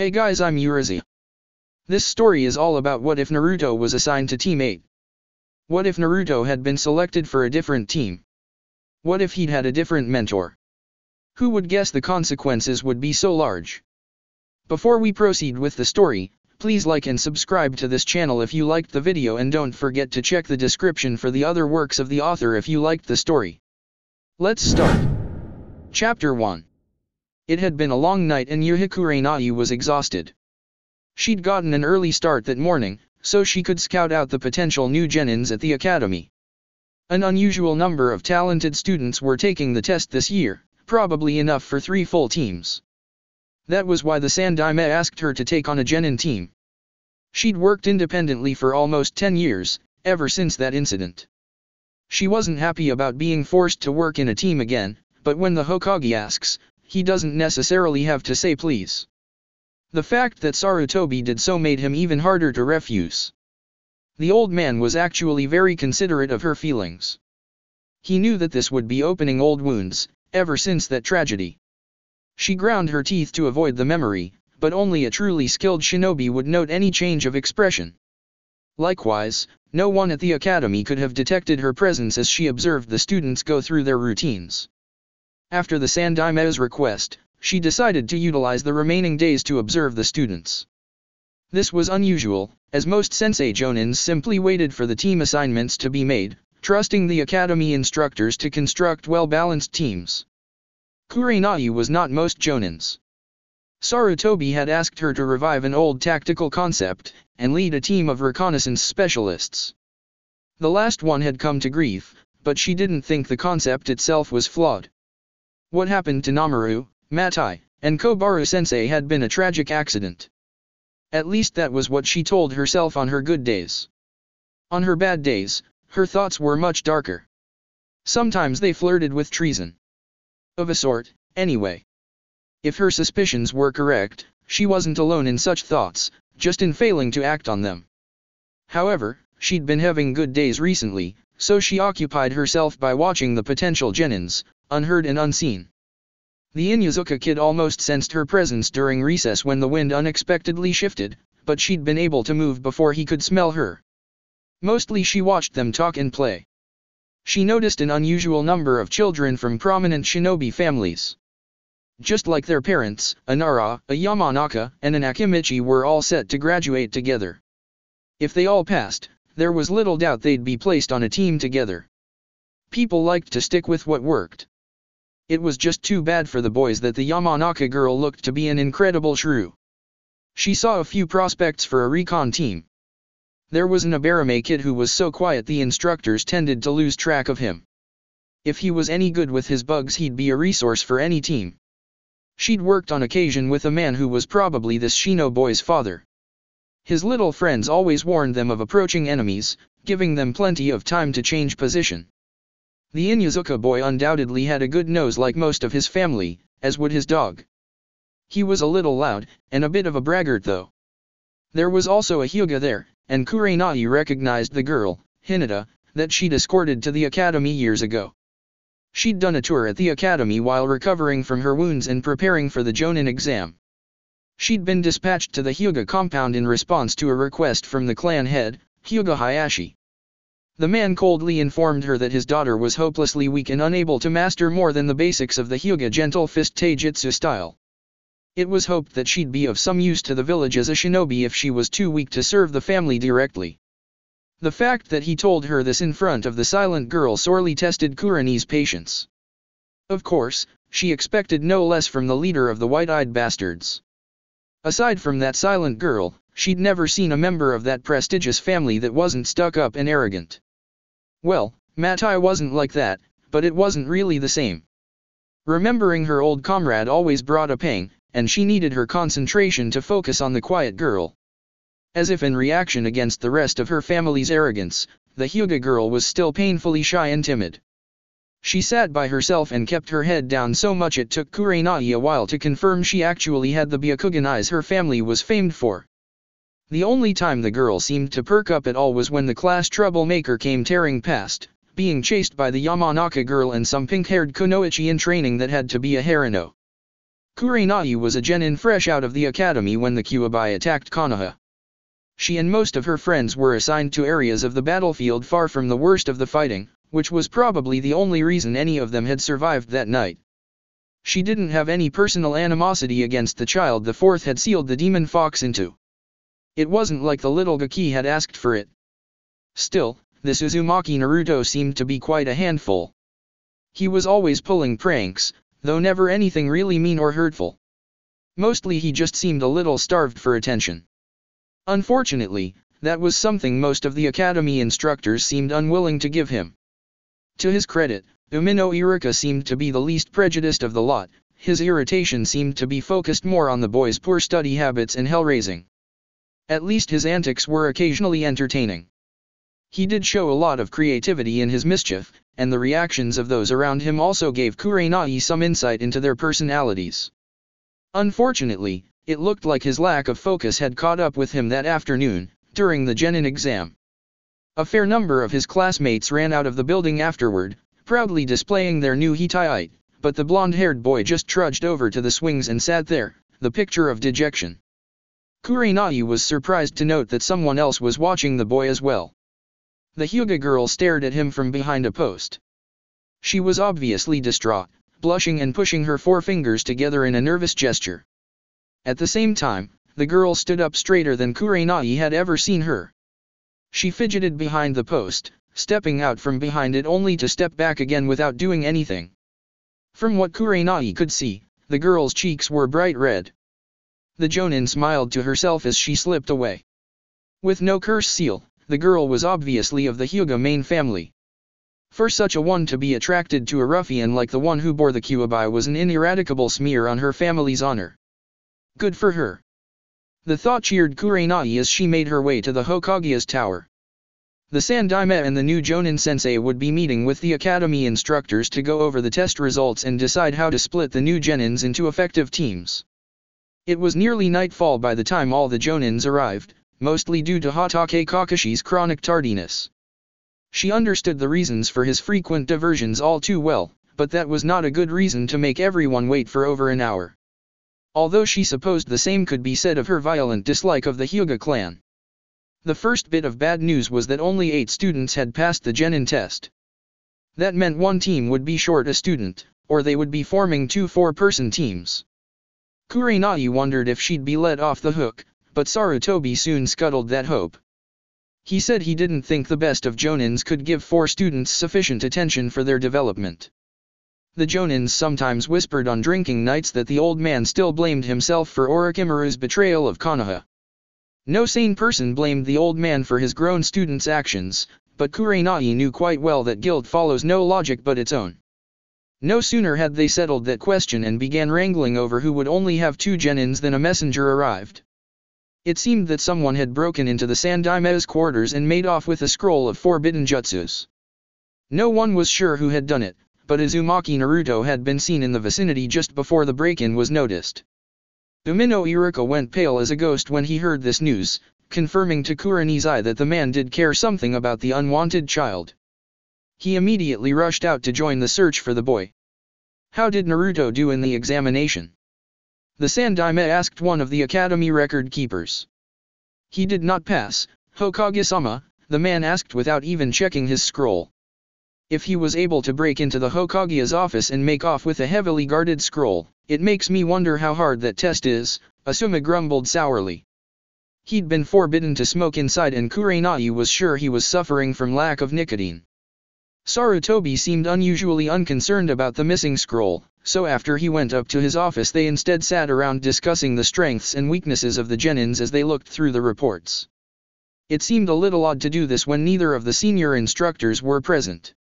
Hey guys, I'm Urizi. This story is all about what if Naruto was assigned to Team 8. What if Naruto had been selected for a different team? What if he'd had a different mentor? Who would guess the consequences would be so large? Before we proceed with the story, please like and subscribe to this channel if you liked the video, and don't forget to check the description for the other works of the author if you liked the story. Let's start. Chapter 1. It had been a long night and Kurenai was exhausted. She'd gotten an early start that morning, so she could scout out the potential new genins at the academy. An unusual number of talented students were taking the test this year, probably enough for 3 full teams. That was why the Sandaime asked her to take on a genin team. She'd worked independently for almost 10 years, ever since that incident. She wasn't happy about being forced to work in a team again, but when the Hokage asks, he doesn't necessarily have to say please. The fact that Sarutobi did so made him even harder to refuse. The old man was actually very considerate of her feelings. He knew that this would be opening old wounds, ever since that tragedy. She ground her teeth to avoid the memory, but only a truly skilled shinobi would note any change of expression. Likewise, no one at the academy could have detected her presence as she observed the students go through their routines. After the Sandaime's request, she decided to utilize the remaining days to observe the students. This was unusual, as most sensei jonins simply waited for the team assignments to be made, trusting the academy instructors to construct well-balanced teams. Kurenai was not most jonins. Sarutobi had asked her to revive an old tactical concept, and lead a team of reconnaissance specialists. The last one had come to grief, but she didn't think the concept itself was flawed. What happened to Namaru, Matai, and Kobaru-sensei had been a tragic accident. At least that was what she told herself on her good days. On her bad days, her thoughts were much darker. Sometimes they flirted with treason. Of a sort, anyway. If her suspicions were correct, she wasn't alone in such thoughts, just in failing to act on them. However, she'd been having good days recently, so she occupied herself by watching the potential genins, unheard and unseen. The Inuzuka kid almost sensed her presence during recess when the wind unexpectedly shifted, but she'd been able to move before he could smell her. Mostly she watched them talk and play. She noticed an unusual number of children from prominent shinobi families. Just like their parents, a Nara, a Yamanaka, and an Akimichi were all set to graduate together. If they all passed, there was little doubt they'd be placed on a team together. People liked to stick with what worked. It was just too bad for the boys that the Yamanaka girl looked to be an incredible shrew. She saw a few prospects for a recon team. There was an Abarame kid who was so quiet the instructors tended to lose track of him. If he was any good with his bugs, he'd be a resource for any team. She'd worked on occasion with a man who was probably this Shino boy's father. His little friends always warned them of approaching enemies, giving them plenty of time to change position. The Inuzuka boy undoubtedly had a good nose like most of his family, as would his dog. He was a little loud, and a bit of a braggart though. There was also a Hyuga there, and Kurenai recognized the girl, Hinata, that she'd escorted to the academy years ago. She'd done a tour at the academy while recovering from her wounds and preparing for the Jonin exam. She'd been dispatched to the Hyuga compound in response to a request from the clan head, Hyuga Hayashi. The man coldly informed her that his daughter was hopelessly weak and unable to master more than the basics of the Hyuga gentle fist taijutsu style. It was hoped that she'd be of some use to the village as a shinobi if she was too weak to serve the family directly. The fact that he told her this in front of the silent girl sorely tested Kurenai's patience. Of course, she expected no less from the leader of the white-eyed bastards. Aside from that silent girl, she'd never seen a member of that prestigious family that wasn't stuck up and arrogant. Well, Matai wasn't like that, but it wasn't really the same. Remembering her old comrade always brought a pang, and she needed her concentration to focus on the quiet girl. As if in reaction against the rest of her family's arrogance, the Hyuga girl was still painfully shy and timid. She sat by herself and kept her head down so much it took Kurenai a while to confirm she actually had the Byakugan eyes her family was famed for. The only time the girl seemed to perk up at all was when the class troublemaker came tearing past, being chased by the Yamanaka girl and some pink-haired kunoichi in training that had to be a Harino. Kurenai was a genin fresh out of the academy when the Kyuubi attacked Konoha. She and most of her friends were assigned to areas of the battlefield far from the worst of the fighting, which was probably the only reason any of them had survived that night. She didn't have any personal animosity against the child the fourth had sealed the demon fox into. It wasn't like the little Gaki had asked for it. Still, this Uzumaki Naruto seemed to be quite a handful. He was always pulling pranks, though never anything really mean or hurtful. Mostly he just seemed a little starved for attention. Unfortunately, that was something most of the academy instructors seemed unwilling to give him. To his credit, Umino Iruka seemed to be the least prejudiced of the lot. His irritation seemed to be focused more on the boy's poor study habits and hell-raising. At least his antics were occasionally entertaining. He did show a lot of creativity in his mischief, and the reactions of those around him also gave Kurenai some insight into their personalities. Unfortunately, it looked like his lack of focus had caught up with him that afternoon, during the genin exam. A fair number of his classmates ran out of the building afterward, proudly displaying their new hitai, but the blonde-haired boy just trudged over to the swings and sat there, the picture of dejection. Kurenai was surprised to note that someone else was watching the boy as well. The Hyuga girl stared at him from behind a post. She was obviously distraught, blushing and pushing her forefingers together in a nervous gesture. At the same time, the girl stood up straighter than Kurenai had ever seen her. She fidgeted behind the post, stepping out from behind it only to step back again without doing anything. From what Kurenai could see, the girl's cheeks were bright red. The Jonin smiled to herself as she slipped away. With no curse seal, the girl was obviously of the Hyuga main family. For such a one to be attracted to a ruffian like the one who bore the Kyuubi was an ineradicable smear on her family's honor. Good for her. The thought cheered Kurenai as she made her way to the Hokage's tower. The Sandaime and the new Jonin sensei would be meeting with the academy instructors to go over the test results and decide how to split the new genins into effective teams. It was nearly nightfall by the time all the Jonins arrived, mostly due to Hatake Kakashi's chronic tardiness. She understood the reasons for his frequent diversions all too well, but that was not a good reason to make everyone wait for over an hour. Although she supposed the same could be said of her violent dislike of the Hyuga clan. The first bit of bad news was that only 8 students had passed the genin test. That meant one team would be short a student, or they would be forming 2 4-person teams. Kurenai wondered if she'd be let off the hook, but Sarutobi soon scuttled that hope. He said he didn't think the best of Jonins could give 4 students sufficient attention for their development. The Jonins sometimes whispered on drinking nights that the old man still blamed himself for Orochimaru's betrayal of Konoha. No sane person blamed the old man for his grown students' actions, but Kurenai knew quite well that guilt follows no logic but its own. No sooner had they settled that question and began wrangling over who would only have 2 genins than a messenger arrived. It seemed that someone had broken into the Sandaime's quarters and made off with a scroll of forbidden jutsus. No one was sure who had done it, but Uzumaki Naruto had been seen in the vicinity just before the break-in was noticed. Umino Iruka went pale as a ghost when he heard this news, confirming to Kurenai that the man did care something about the unwanted child. He immediately rushed out to join the search for the boy. How did Naruto do in the examination? The Sandaime asked one of the academy record keepers. He did not pass, Hokage-sama, the man asked without even checking his scroll. If he was able to break into the Hokage's office and make off with a heavily guarded scroll, it makes me wonder how hard that test is, Asuma grumbled sourly. He'd been forbidden to smoke inside and Kurenai was sure he was suffering from lack of nicotine. Sarutobi seemed unusually unconcerned about the missing scroll, so after he went up to his office they instead sat around discussing the strengths and weaknesses of the genins as they looked through the reports. It seemed a little odd to do this when neither of the senior instructors were present.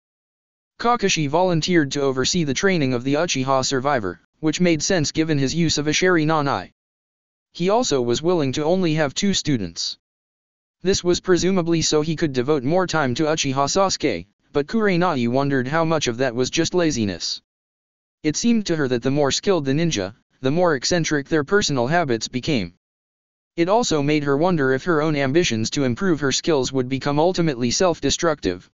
Kakashi volunteered to oversee the training of the Uchiha survivor, which made sense given his use of a Shari Nanai. He also was willing to only have 2 students. This was presumably so he could devote more time to Uchiha Sasuke, but Kurenai wondered how much of that was just laziness. It seemed to her that the more skilled the ninja, the more eccentric their personal habits became. It also made her wonder if her own ambitions to improve her skills would become ultimately self-destructive.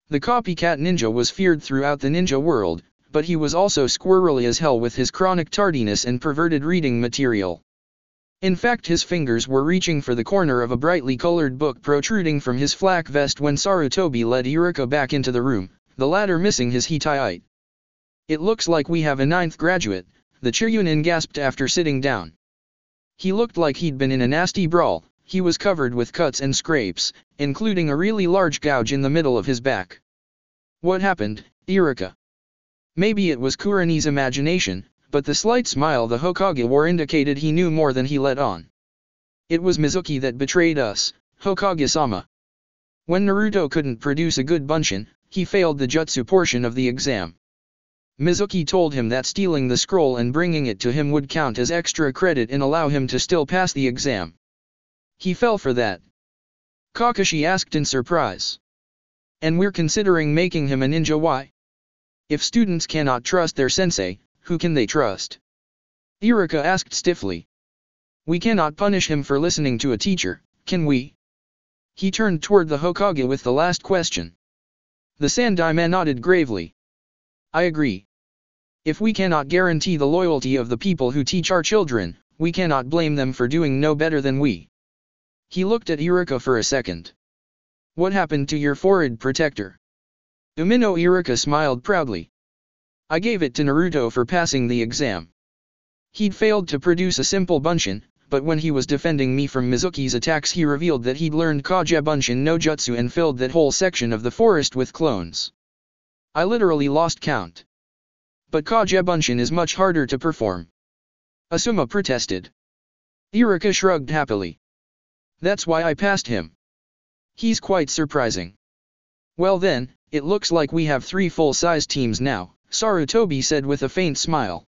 The copycat ninja was feared throughout the ninja world, but he was also squirrely as hell with his chronic tardiness and perverted reading material. In fact, his fingers were reaching for the corner of a brightly colored book protruding from his flak vest when Sarutobi led Eureka back into the room, the latter missing his hitai. "It looks like we have a 9th graduate," the Chiryunin gasped after sitting down. He looked like he'd been in a nasty brawl. He was covered with cuts and scrapes, including a really large gouge in the middle of his back. "What happened, Eureka?" Maybe it was Kurenai's imagination, but the slight smile the Hokage wore indicated he knew more than he let on. "It was Mizuki that betrayed us, Hokage-sama. When Naruto couldn't produce a good bunshin, he failed the jutsu portion of the exam. Mizuki told him that stealing the scroll and bringing it to him would count as extra credit and allow him to still pass the exam. He fell for that." Kakashi asked in surprise. "And we're considering making him a ninja. Why? If students cannot trust their sensei, who can they trust?" Eureka asked stiffly. "We cannot punish him for listening to a teacher, can we?" He turned toward the Hokage with the last question. The Sandaime nodded gravely. "I agree. If we cannot guarantee the loyalty of the people who teach our children, we cannot blame them for doing no better than we." He looked at Eureka for a second. "What happened to your forehead protector?" Umino Eureka smiled proudly. "I gave it to Naruto for passing the exam. He'd failed to produce a simple bunshin, but when he was defending me from Mizuki's attacks he revealed that he'd learned Kage Bunshin no Jutsu and filled that whole section of the forest with clones. I literally lost count. But Kage Bunshin is much harder to perform." Asuma protested. Eureka shrugged happily. "That's why I passed him. He's quite surprising." "Well then, it looks like we have 3 full-size teams now," Sarutobi said with a faint smile.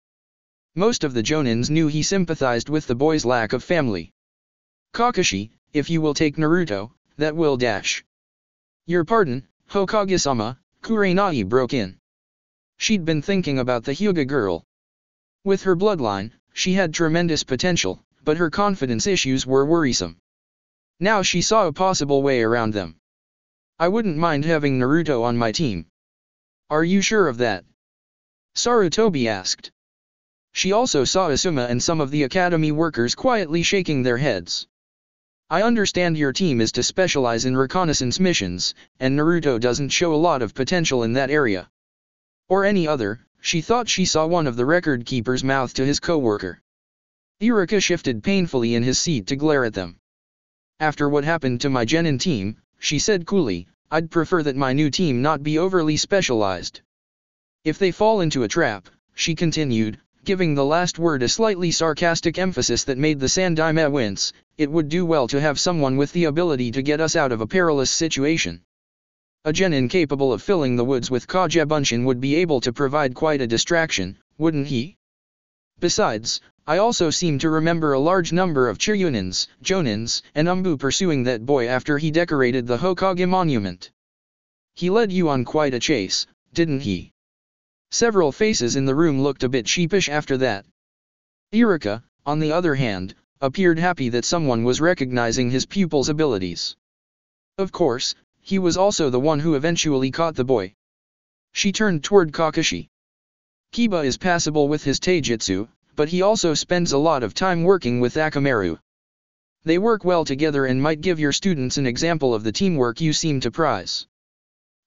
Most of the Jonins knew he sympathized with the boy's lack of family. "Kakashi, if you will take Naruto, that will dash." "Your pardon, Hokage-sama," Kurenai broke in. She'd been thinking about the Hyuga girl. With her bloodline, she had tremendous potential, but her confidence issues were worrisome. Now she saw a possible way around them. "I wouldn't mind having Naruto on my team." "Are you sure of that?" Sarutobi asked. She also saw Asuma and some of the academy workers quietly shaking their heads. "I understand your team is to specialize in reconnaissance missions, and Naruto doesn't show a lot of potential in that area." Or any other, she thought she saw one of the record keepers mouth to his co-worker. Eureka shifted painfully in his seat to glare at them. "After what happened to my genin team," she said coolly, "I'd prefer that my new team not be overly specialized. If they fall into a trap," she continued, giving the last word a slightly sarcastic emphasis that made the Sandaime wince, "it would do well to have someone with the ability to get us out of a perilous situation. A genin capable of filling the woods with Kage Bunshin would be able to provide quite a distraction, wouldn't he? Besides, I also seem to remember a large number of Chiryunins, Jonins, and Umbu pursuing that boy after he decorated the Hokage monument. He led you on quite a chase, didn't he?" Several faces in the room looked a bit sheepish after that. Eureka, on the other hand, appeared happy that someone was recognizing his pupil's abilities. Of course, he was also the one who eventually caught the boy. She turned toward Kakashi. "Kiba is passable with his taijutsu, but he also spends a lot of time working with Akamaru. They work well together and might give your students an example of the teamwork you seem to prize.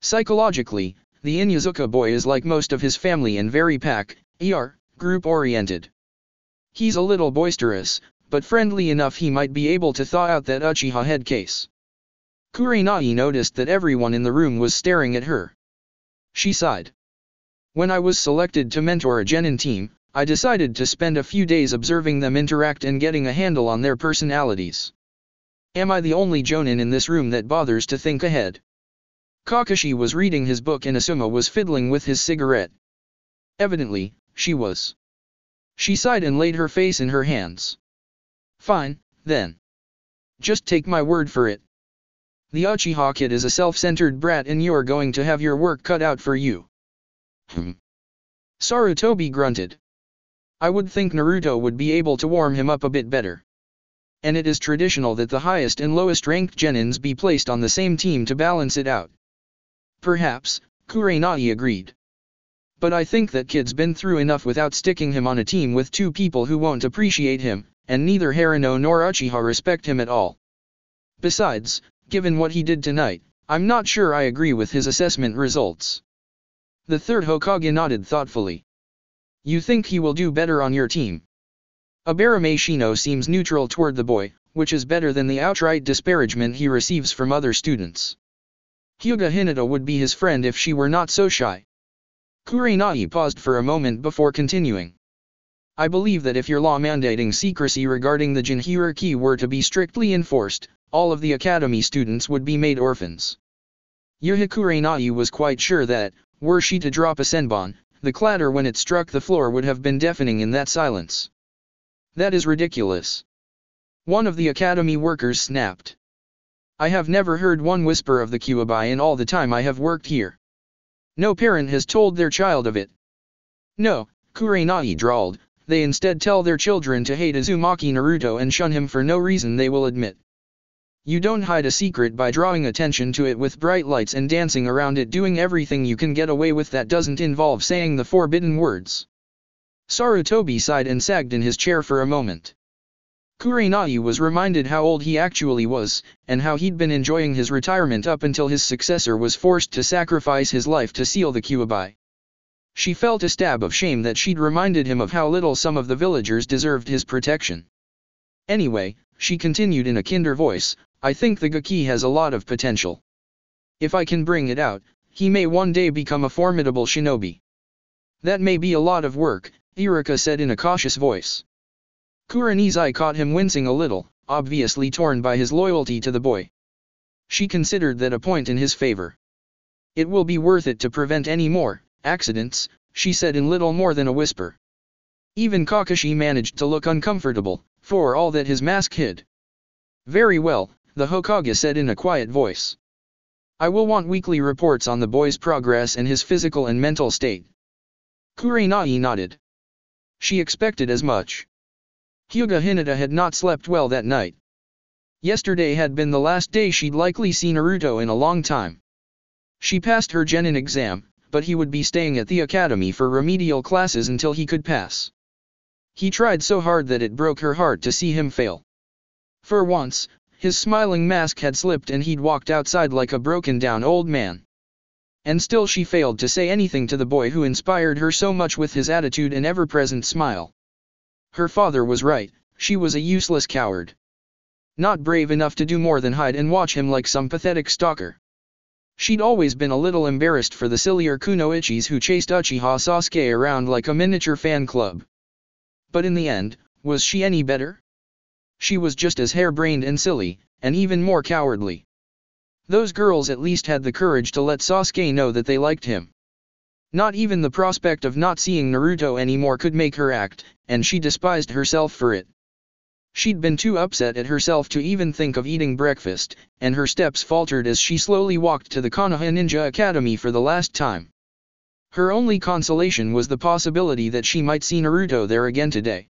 Psychologically, the Inyazuka boy is like most of his family and very group-oriented. He's a little boisterous, but friendly enough he might be able to thaw out that Uchiha head case." Kurenai noticed that everyone in the room was staring at her. She sighed. "When I was selected to mentor a genin team, I decided to spend a few days observing them interact and getting a handle on their personalities. Am I the only jonin in this room that bothers to think ahead?" Kakashi was reading his book and Asuma was fiddling with his cigarette. Evidently, she was. She sighed and laid her face in her hands. "Fine, then. Just take my word for it. The Uchiha kid is a self-centered brat and you're going to have your work cut out for you." Sarutobi grunted. "I would think Naruto would be able to warm him up a bit better. And it is traditional that the highest and lowest ranked genins be placed on the same team to balance it out." "Perhaps," Kurenai agreed. But I think that kid's been through enough without sticking him on a team with two people who won't appreciate him, and neither Haruno nor Uchiha respect him at all. Besides, given what he did tonight, I'm not sure I agree with his assessment results. The third Hokage nodded thoughtfully. You think he will do better on your team? Abarame Shino seems neutral toward the boy, which is better than the outright disparagement he receives from other students. Hyuga Hinata would be his friend if she were not so shy. Kurenai paused for a moment before continuing. I believe that if your law mandating secrecy regarding the Jin hierarchy were to be strictly enforced, all of the academy students would be made orphans. Yuha Kurenai was quite sure that, were she to drop a senbon, the clatter when it struck the floor would have been deafening in that silence. That is ridiculous. One of the academy workers snapped. I have never heard one whisper of the Kyuubi in all the time I have worked here. No parent has told their child of it. No, Kurenai drawled, they instead tell their children to hate Uzumaki Naruto and shun him for no reason they will admit. You don't hide a secret by drawing attention to it with bright lights and dancing around it, doing everything you can get away with that doesn't involve saying the forbidden words. Sarutobi sighed and sagged in his chair for a moment. Kurenai was reminded how old he actually was, and how he'd been enjoying his retirement up until his successor was forced to sacrifice his life to seal the Kyuubi. She felt a stab of shame that she'd reminded him of how little some of the villagers deserved his protection. Anyway, she continued in a kinder voice, I think the Gaki has a lot of potential. If I can bring it out, he may one day become a formidable shinobi. That may be a lot of work, Iruka said in a cautious voice. Kurenai's eye caught him wincing a little, obviously torn by his loyalty to the boy. She considered that a point in his favor. It will be worth it to prevent any more accidents, she said in little more than a whisper. Even Kakashi managed to look uncomfortable, for all that his mask hid. Very well, the Hokage said in a quiet voice. I will want weekly reports on the boy's progress and his physical and mental state. Kurenai nodded. She expected as much. Hyuga Hinata had not slept well that night. Yesterday had been the last day she'd likely see Naruto in a long time. She passed her genin exam, but he would be staying at the academy for remedial classes until he could pass. He tried so hard that it broke her heart to see him fail. For once, his smiling mask had slipped and he'd walked outside like a broken-down old man. And still she failed to say anything to the boy who inspired her so much with his attitude and ever-present smile. Her father was right, she was a useless coward. Not brave enough to do more than hide and watch him like some pathetic stalker. She'd always been a little embarrassed for the sillier kunoichis who chased Uchiha Sasuke around like a miniature fan club. But in the end, was she any better? She was just as harebrained and silly, and even more cowardly. Those girls at least had the courage to let Sasuke know that they liked him. Not even the prospect of not seeing Naruto anymore could make her act, and she despised herself for it. She'd been too upset at herself to even think of eating breakfast, and her steps faltered as she slowly walked to the Konoha Ninja Academy for the last time. Her only consolation was the possibility that she might see Naruto there again today.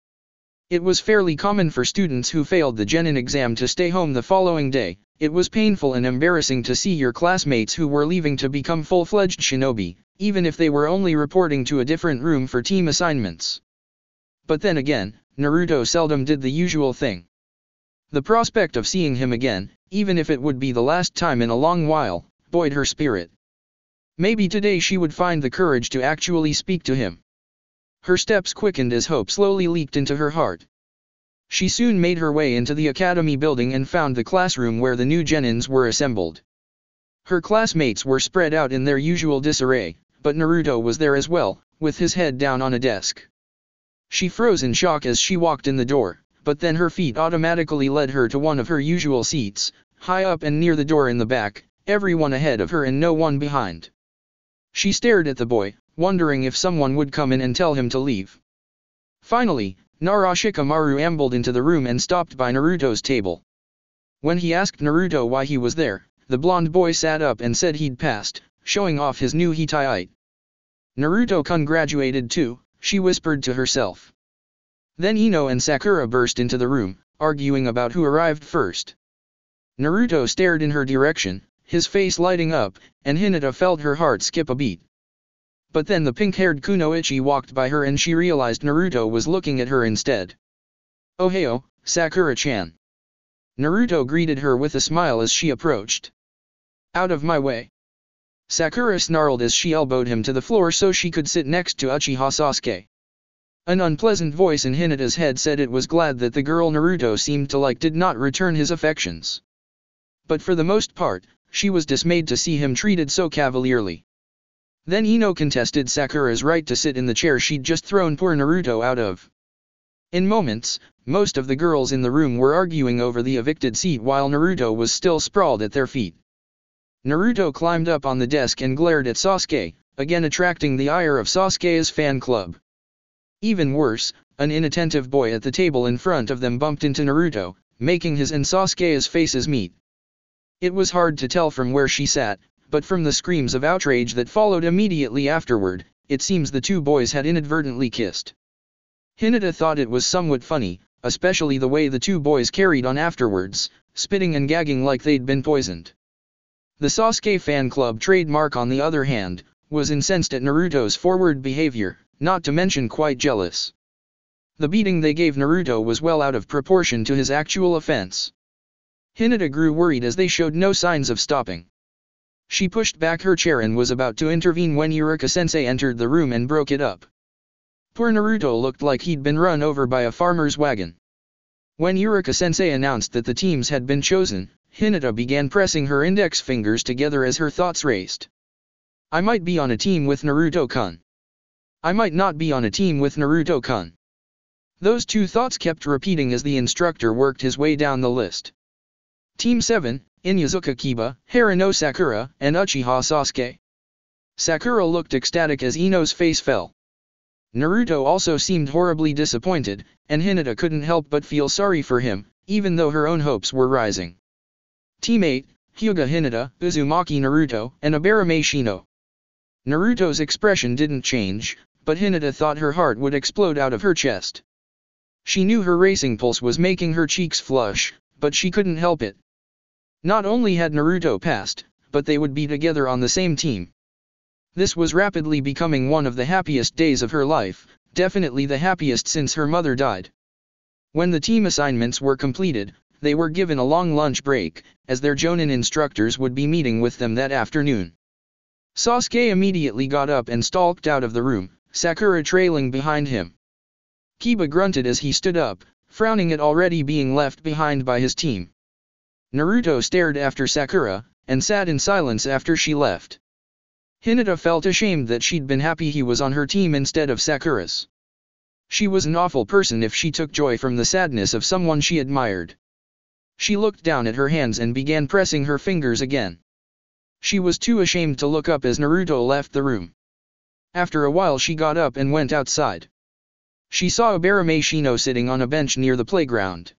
It was fairly common for students who failed the genin exam to stay home the following day. It was painful and embarrassing to see your classmates who were leaving to become full-fledged shinobi, even if they were only reporting to a different room for team assignments. But then again, Naruto seldom did the usual thing. The prospect of seeing him again, even if it would be the last time in a long while, buoyed her spirit. Maybe today she would find the courage to actually speak to him. Her steps quickened as hope slowly leaked into her heart. She soon made her way into the academy building and found the classroom where the new genins were assembled. Her classmates were spread out in their usual disarray, but Naruto was there as well, with his head down on a desk. She froze in shock as she walked in the door, but then her feet automatically led her to one of her usual seats, high up and near the door in the back, everyone ahead of her and no one behind. She stared at the boy, wondering if someone would come in and tell him to leave. Finally, Narashikamaru ambled into the room and stopped by Naruto's table. When he asked Naruto why he was there, the blonde boy sat up and said he'd passed, showing off his new hitaiite. Naruto congratulated too, she whispered to herself. Then Ino and Sakura burst into the room, arguing about who arrived first. Naruto stared in her direction, his face lighting up, and Hinata felt her heart skip a beat. But then the pink-haired Kunoichi walked by her and she realized Naruto was looking at her instead. "Ohio, Sakura-chan." Naruto greeted her with a smile as she approached. "Out of my way." Sakura snarled as she elbowed him to the floor so she could sit next to Uchiha Sasuke. An unpleasant voice in Hinata's head said it was glad that the girl Naruto seemed to like did not return his affections. But for the most part, she was dismayed to see him treated so cavalierly. Then Ino contested Sakura's right to sit in the chair she'd just thrown poor Naruto out of. In moments, most of the girls in the room were arguing over the evicted seat while Naruto was still sprawled at their feet. Naruto climbed up on the desk and glared at Sasuke, again attracting the ire of Sasuke's fan club. Even worse, an inattentive boy at the table in front of them bumped into Naruto, making his and Sasuke's faces meet. It was hard to tell from where she sat, but from the screams of outrage that followed immediately afterward, it seems the two boys had inadvertently kissed. Hinata thought it was somewhat funny, especially the way the two boys carried on afterwards, spitting and gagging like they'd been poisoned. The Sasuke fan club trademark on the other hand, was incensed at Naruto's forward behavior, not to mention quite jealous. The beating they gave Naruto was well out of proportion to his actual offense. Hinata grew worried as they showed no signs of stopping. She pushed back her chair and was about to intervene when Iruka-sensei entered the room and broke it up. Poor Naruto looked like he'd been run over by a farmer's wagon. When Iruka-sensei announced that the teams had been chosen, Hinata began pressing her index fingers together as her thoughts raced. "I might be on a team with Naruto-kun. I might not be on a team with Naruto-kun." Those two thoughts kept repeating as the instructor worked his way down the list. Team 7, Inuzuka Kiba, Harano Sakura, and Uchiha Sasuke. Sakura looked ecstatic as Ino's face fell. Naruto also seemed horribly disappointed, and Hinata couldn't help but feel sorry for him, even though her own hopes were rising. Team 8, Hyuga Hinata, Uzumaki Naruto, and Abarame Shino. Naruto's expression didn't change, but Hinata thought her heart would explode out of her chest. She knew her racing pulse was making her cheeks flush, but she couldn't help it. Not only had Naruto passed, but they would be together on the same team. This was rapidly becoming one of the happiest days of her life, definitely the happiest since her mother died. When the team assignments were completed, they were given a long lunch break, as their Jonin instructors would be meeting with them that afternoon. Sasuke immediately got up and stalked out of the room, Sakura trailing behind him. Kiba grunted as he stood up, frowning at already being left behind by his team. Naruto stared after Sakura, and sat in silence after she left. Hinata felt ashamed that she'd been happy he was on her team instead of Sakura's. She was an awful person if she took joy from the sadness of someone she admired. She looked down at her hands and began pressing her fingers again. She was too ashamed to look up as Naruto left the room. After a while she got up and went outside. She saw Abarame Shino sitting on a bench near the playground.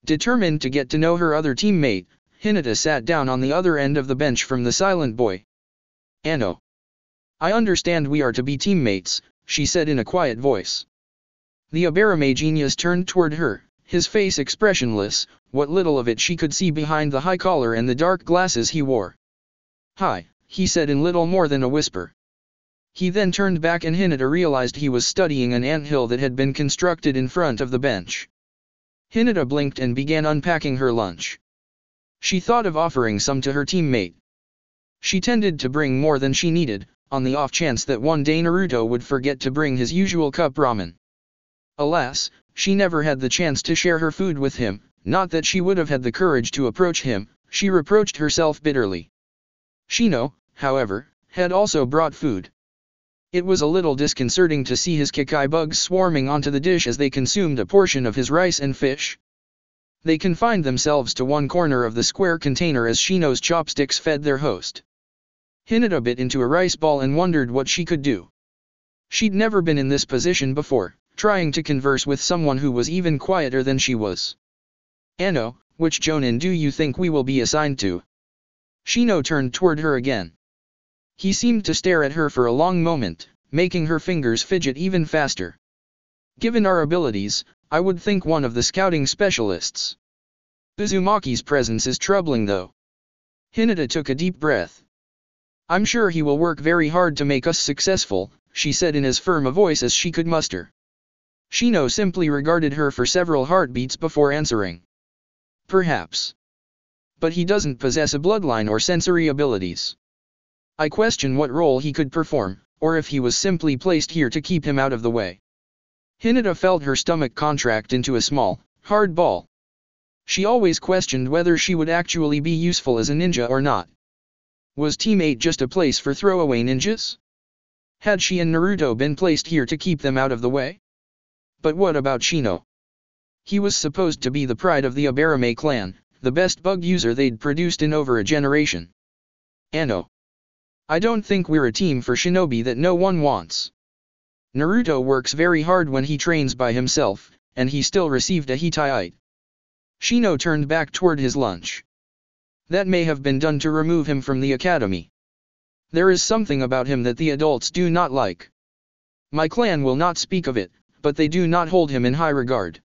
Determined to get to know her other teammate, Hinata sat down on the other end of the bench from the silent boy. "Ano. I understand we are to be teammates," she said in a quiet voice. The Abarame genius turned toward her, his face expressionless, what little of it she could see behind the high collar and the dark glasses he wore. "Hi," he said in little more than a whisper. He then turned back and Hinata realized he was studying an anthill that had been constructed in front of the bench. Hinata blinked and began unpacking her lunch. She thought of offering some to her teammate. She tended to bring more than she needed, on the off chance that one day Naruto would forget to bring his usual cup ramen. Alas, she never had the chance to share her food with him, not that she would have had the courage to approach him, she reproached herself bitterly. Shino, however, had also brought food. It was a little disconcerting to see his Kikai bugs swarming onto the dish as they consumed a portion of his rice and fish. They confined themselves to one corner of the square container as Shino's chopsticks fed their host. Hinata bit into a rice ball and wondered what she could do. She'd never been in this position before, trying to converse with someone who was even quieter than she was. "Ano, which Jonin do you think we will be assigned to?" Shino turned toward her again. He seemed to stare at her for a long moment, making her fingers fidget even faster. "Given our abilities, I would think one of the scouting specialists. Uzumaki's presence is troubling though." Hinata took a deep breath. I'm sure he will work very hard to make us successful, she said in as firm a voice as she could muster. Shino simply regarded her for several heartbeats before answering. Perhaps. But he doesn't possess a bloodline or sensory abilities. I question what role he could perform, or if he was simply placed here to keep him out of the way. Hinata felt her stomach contract into a small, hard ball. She always questioned whether she would actually be useful as a ninja or not. Was Team 8 just a place for throwaway ninjas? Had she and Naruto been placed here to keep them out of the way? But what about Shino? He was supposed to be the pride of the Abarame clan, the best bug user they'd produced in over a generation. Anno. I don't think we're a team for shinobi that no one wants. Naruto works very hard when he trains by himself, and he still received a Hittite. Shino turned back toward his lunch. That may have been done to remove him from the academy. There is something about him that the adults do not like. My clan will not speak of it, but they do not hold him in high regard.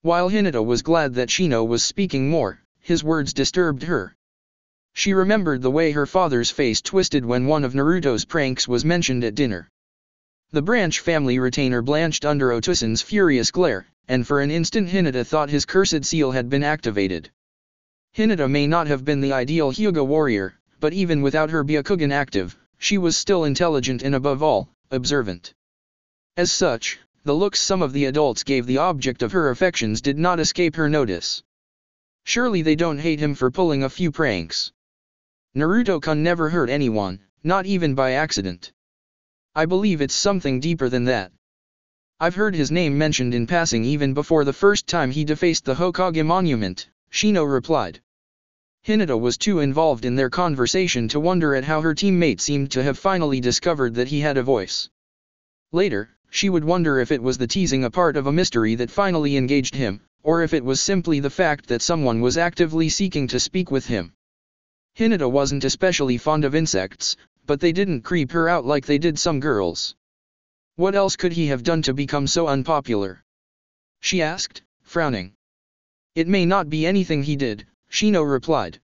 While Hinata was glad that Shino was speaking more, his words disturbed her. She remembered the way her father's face twisted when one of Naruto's pranks was mentioned at dinner. The branch family retainer blanched under Otosan's furious glare, and for an instant Hinata thought his cursed seal had been activated. Hinata may not have been the ideal Hyuga warrior, but even without her Byakugan active, she was still intelligent and above all, observant. As such, the looks some of the adults gave the object of her affections did not escape her notice. Surely they don't hate him for pulling a few pranks. Naruto-kun never hurt anyone, not even by accident. I believe it's something deeper than that. I've heard his name mentioned in passing even before the first time he defaced the Hokage monument, Shino replied. Hinata was too involved in their conversation to wonder at how her teammate seemed to have finally discovered that he had a voice. Later, she would wonder if it was the teasing a part of a mystery that finally engaged him, or if it was simply the fact that someone was actively seeking to speak with him. Hinata wasn't especially fond of insects, but they didn't creep her out like they did some girls. What else could he have done to become so unpopular? She asked, frowning. It may not be anything he did, Shino replied.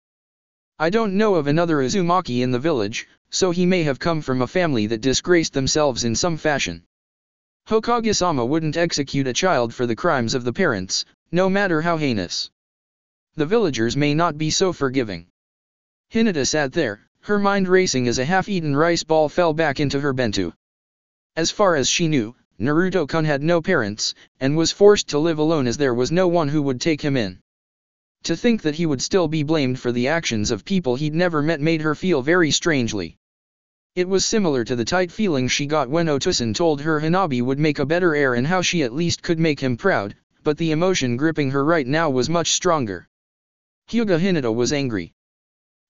I don't know of another Uzumaki in the village, so he may have come from a family that disgraced themselves in some fashion. Hokage-sama wouldn't execute a child for the crimes of the parents, no matter how heinous. The villagers may not be so forgiving. Hinata sat there, her mind racing as a half-eaten rice ball fell back into her bento. As far as she knew, Naruto-kun had no parents, and was forced to live alone as there was no one who would take him in. To think that he would still be blamed for the actions of people he'd never met made her feel very strangely. It was similar to the tight feeling she got when Otosan told her Hanabi would make a better heir and how she at least could make him proud, but the emotion gripping her right now was much stronger. Hyuga Hinata was angry.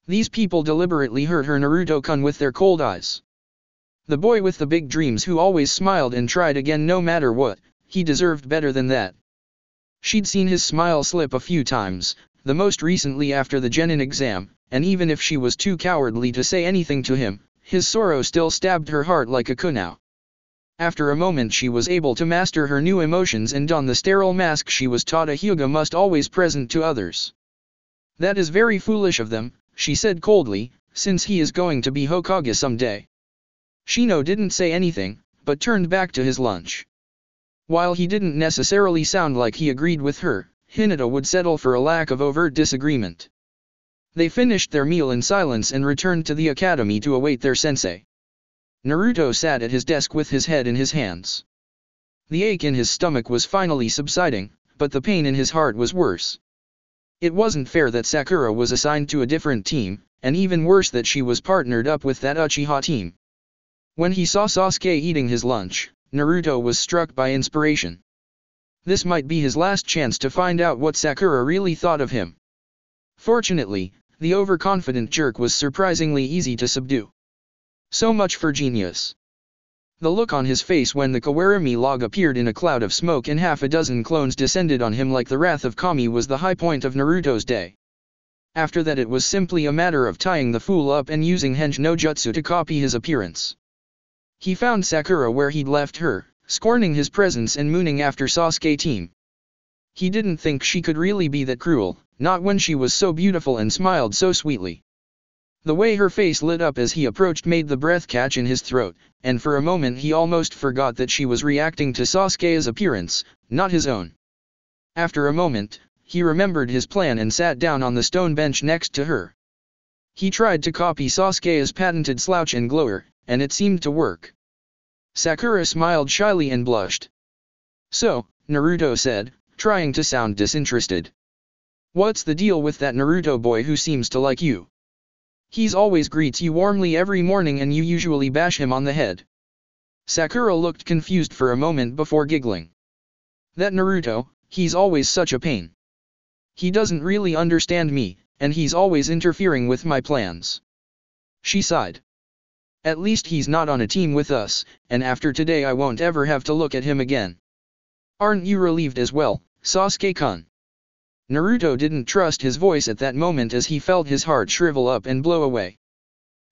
These people deliberately hurt her Naruto-kun with their cold eyes. The boy with the big dreams who always smiled and tried again no matter what, he deserved better than that. She'd seen his smile slip a few times, the most recently after the genin exam, and even if she was too cowardly to say anything to him, his sorrow still stabbed her heart like a kunai. After a moment she was able to master her new emotions and don the sterile mask she was taught a Hyuga must always present to others. That is very foolish of them, she said coldly, since he is going to be Hokage someday. Shino didn't say anything, but turned back to his lunch. While he didn't necessarily sound like he agreed with her, Hinata would settle for a lack of overt disagreement. They finished their meal in silence and returned to the academy to await their sensei. Naruto sat at his desk with his head in his hands. The ache in his stomach was finally subsiding, but the pain in his heart was worse. It wasn't fair that Sakura was assigned to a different team, and even worse that she was partnered up with that Uchiha team. When he saw Sasuke eating his lunch, Naruto was struck by inspiration. This might be his last chance to find out what Sakura really thought of him. Fortunately, the overconfident jerk was surprisingly easy to subdue. So much for genius. The look on his face when the Kawarimi log appeared in a cloud of smoke and half a dozen clones descended on him like the wrath of Kami was the high point of Naruto's day. After that it was simply a matter of tying the fool up and using Henge no Jutsu to copy his appearance. He found Sakura where he'd left her, scorning his presence and mooning after Sasuke team. He didn't think she could really be that cruel, not when she was so beautiful and smiled so sweetly. The way her face lit up as he approached made the breath catch in his throat, and for a moment he almost forgot that she was reacting to Sasuke's appearance, not his own. After a moment, he remembered his plan and sat down on the stone bench next to her. He tried to copy Sasuke's patented slouch and glower, and it seemed to work. Sakura smiled shyly and blushed. "So," Naruto said, trying to sound disinterested. "What's the deal with that Naruto boy who seems to like you? He's always greets you warmly every morning and you usually bash him on the head." Sakura looked confused for a moment before giggling. "That Naruto, he's always such a pain. He doesn't really understand me, and he's always interfering with my plans." She sighed. "At least he's not on a team with us, and after today I won't ever have to look at him again. Aren't you relieved as well, Sasuke-kun?" Naruto didn't trust his voice at that moment as he felt his heart shrivel up and blow away.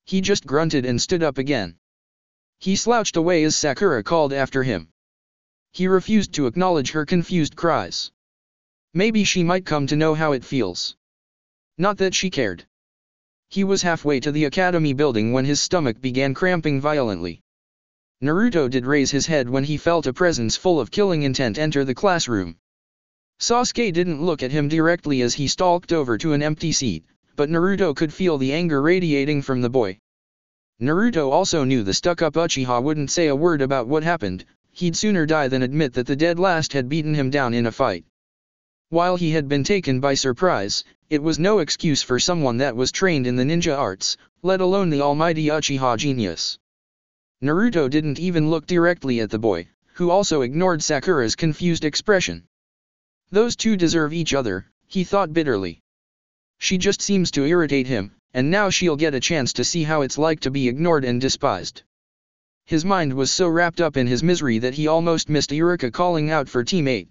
He just grunted and stood up again. He slouched away as Sakura called after him. He refused to acknowledge her confused cries. Maybe she might come to know how it feels. Not that she cared. He was halfway to the academy building when his stomach began cramping violently. Naruto did raise his head when he felt a presence full of killing intent enter the classroom. Sasuke didn't look at him directly as he stalked over to an empty seat, but Naruto could feel the anger radiating from the boy. Naruto also knew the stuck-up Uchiha wouldn't say a word about what happened, he'd sooner die than admit that the dead last had beaten him down in a fight. While he had been taken by surprise, it was no excuse for someone that was trained in the ninja arts, let alone the almighty Uchiha genius. Naruto didn't even look directly at the boy, who also ignored Sakura's confused expression. Those two deserve each other, he thought bitterly. She just seems to irritate him, and now she'll get a chance to see how it's like to be ignored and despised. His mind was so wrapped up in his misery that he almost missed Iruka calling out for teammate.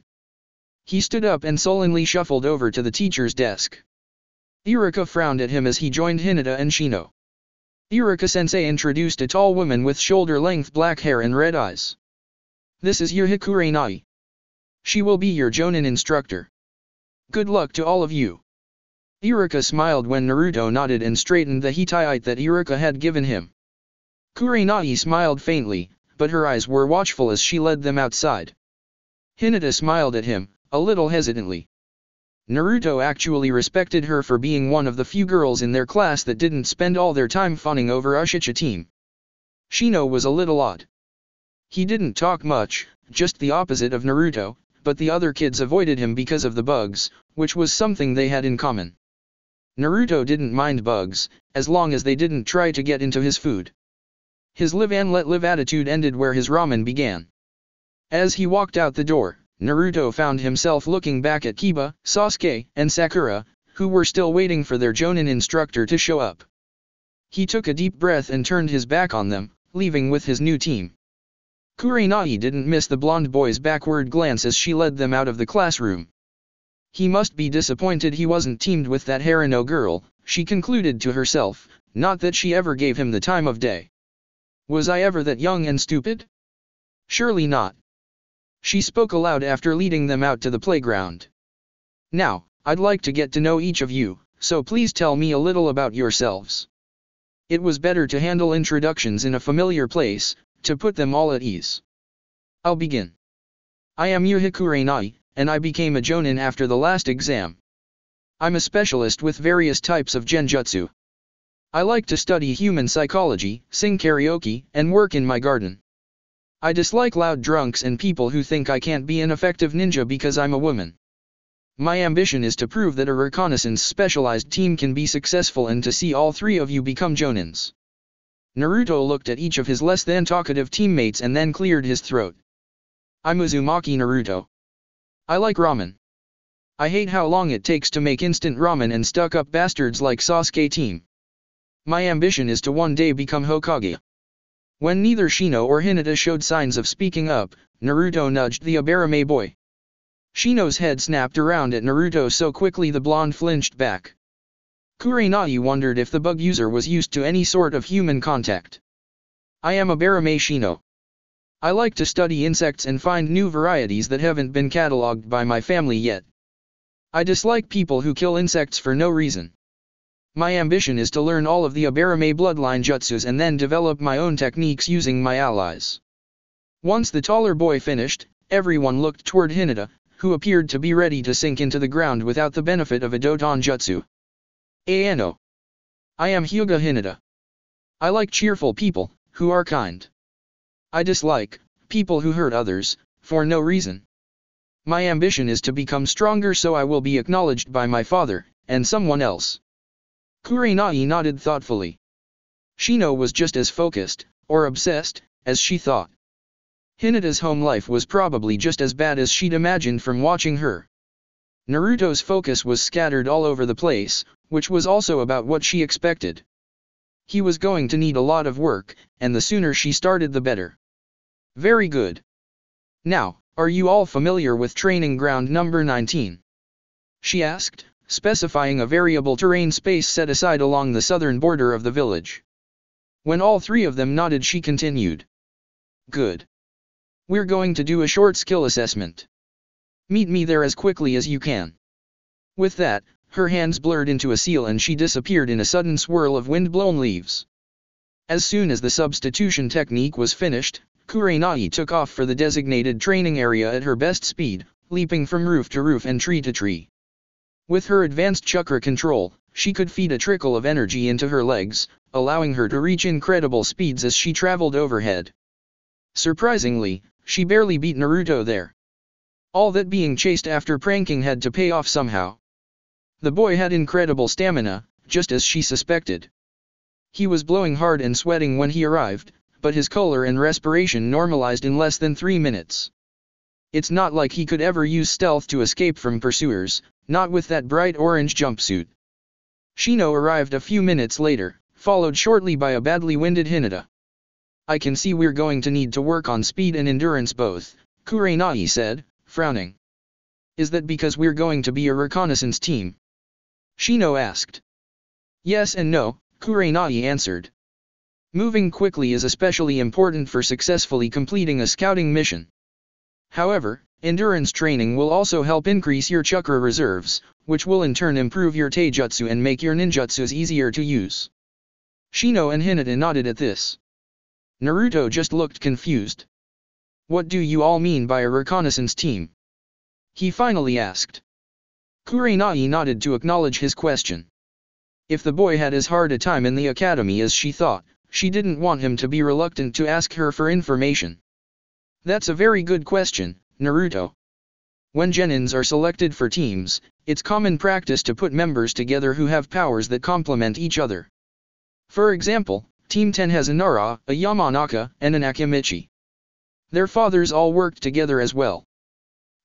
He stood up and sullenly shuffled over to the teacher's desk. Iruka frowned at him as he joined Hinata and Shino. Iruka-sensei introduced a tall woman with shoulder-length black hair and red eyes. "This is Yuha Kurenai. She will be your Jonin instructor. Good luck to all of you." Iruka smiled when Naruto nodded and straightened the hitai that Iruka had given him. Kurenai smiled faintly, but her eyes were watchful as she led them outside. Hinata smiled at him, a little hesitantly. Naruto actually respected her for being one of the few girls in their class that didn't spend all their time fawning over Uchiha team. Shino was a little odd. He didn't talk much, just the opposite of Naruto, but the other kids avoided him because of the bugs, which was something they had in common. Naruto didn't mind bugs, as long as they didn't try to get into his food. His live and let live attitude ended where his ramen began. As he walked out the door, Naruto found himself looking back at Kiba, Sasuke, and Sakura, who were still waiting for their Jonin instructor to show up. He took a deep breath and turned his back on them, leaving with his new team. Kurenai didn't miss the blonde boy's backward glance as she led them out of the classroom. He must be disappointed he wasn't teamed with that Harano girl, she concluded to herself, not that she ever gave him the time of day. Was I ever that young and stupid? Surely not. She spoke aloud after leading them out to the playground. Now, I'd like to get to know each of you, so please tell me a little about yourselves. It was better to handle introductions in a familiar place, to put them all at ease. I'll begin. I am Yuha Kurenai, and I became a Jonin after the last exam. I'm a specialist with various types of genjutsu. I like to study human psychology, sing karaoke, and work in my garden. I dislike loud drunks and people who think I can't be an effective ninja because I'm a woman. My ambition is to prove that a reconnaissance specialized team can be successful and to see all three of you become Jonins. Naruto looked at each of his less than talkative teammates and then cleared his throat. I'm Uzumaki Naruto. I like ramen. I hate how long it takes to make instant ramen and stuck-up bastards like Sasuke team. My ambition is to one day become Hokage. When neither Shino or Hinata showed signs of speaking up, Naruto nudged the Abarame boy. Shino's head snapped around at Naruto so quickly the blonde flinched back. Kurenai wondered if the bug user was used to any sort of human contact. I am Abarame Shino. I like to study insects and find new varieties that haven't been catalogued by my family yet. I dislike people who kill insects for no reason. My ambition is to learn all of the Abarame bloodline jutsus and then develop my own techniques using my allies. Once the taller boy finished, everyone looked toward Hinata, who appeared to be ready to sink into the ground without the benefit of a Doton jutsu. Ano. I am Hyuga Hinata. I like cheerful people, who are kind. I dislike people who hurt others, for no reason. My ambition is to become stronger so I will be acknowledged by my father, and someone else. Kurenai nodded thoughtfully. Shino was just as focused, or obsessed, as she thought. Hinata's home life was probably just as bad as she'd imagined from watching her. Naruto's focus was scattered all over the place, which was also about what she expected. He was going to need a lot of work, and the sooner she started the better. Very good. Now, are you all familiar with training ground number 19? She asked, specifying a variable terrain space set aside along the southern border of the village. When all three of them nodded, she continued. Good. We're going to do a short skill assessment. Meet me there as quickly as you can. With that, her hands blurred into a seal and she disappeared in a sudden swirl of wind-blown leaves. As soon as the substitution technique was finished, Kurenai took off for the designated training area at her best speed, leaping from roof to roof and tree to tree. With her advanced chakra control, she could feed a trickle of energy into her legs, allowing her to reach incredible speeds as she traveled overhead. Surprisingly, she barely beat Naruto there. All that being chased after pranking had to pay off somehow. The boy had incredible stamina, just as she suspected. He was blowing hard and sweating when he arrived, but his color and respiration normalized in less than 3 minutes. It's not like he could ever use stealth to escape from pursuers, not with that bright orange jumpsuit. Shino arrived a few minutes later, followed shortly by a badly winded Hinata. I can see we're going to need to work on speed and endurance both, Kurenai said, frowning. Is that because we're going to be a reconnaissance team? Shino asked. Yes and no, Kurenai answered. Moving quickly is especially important for successfully completing a scouting mission. However, endurance training will also help increase your chakra reserves, which will in turn improve your taijutsu and make your ninjutsus easier to use. Shino and Hinata nodded at this. Naruto just looked confused. What do you all mean by a reconnaissance team? He finally asked. Kurenai nodded to acknowledge his question. If the boy had as hard a time in the academy as she thought, she didn't want him to be reluctant to ask her for information. That's a very good question, Naruto. When genins are selected for teams, it's common practice to put members together who have powers that complement each other. For example, Team 10 has a Nara, a Yamanaka, and an Akimichi. Their fathers all worked together as well.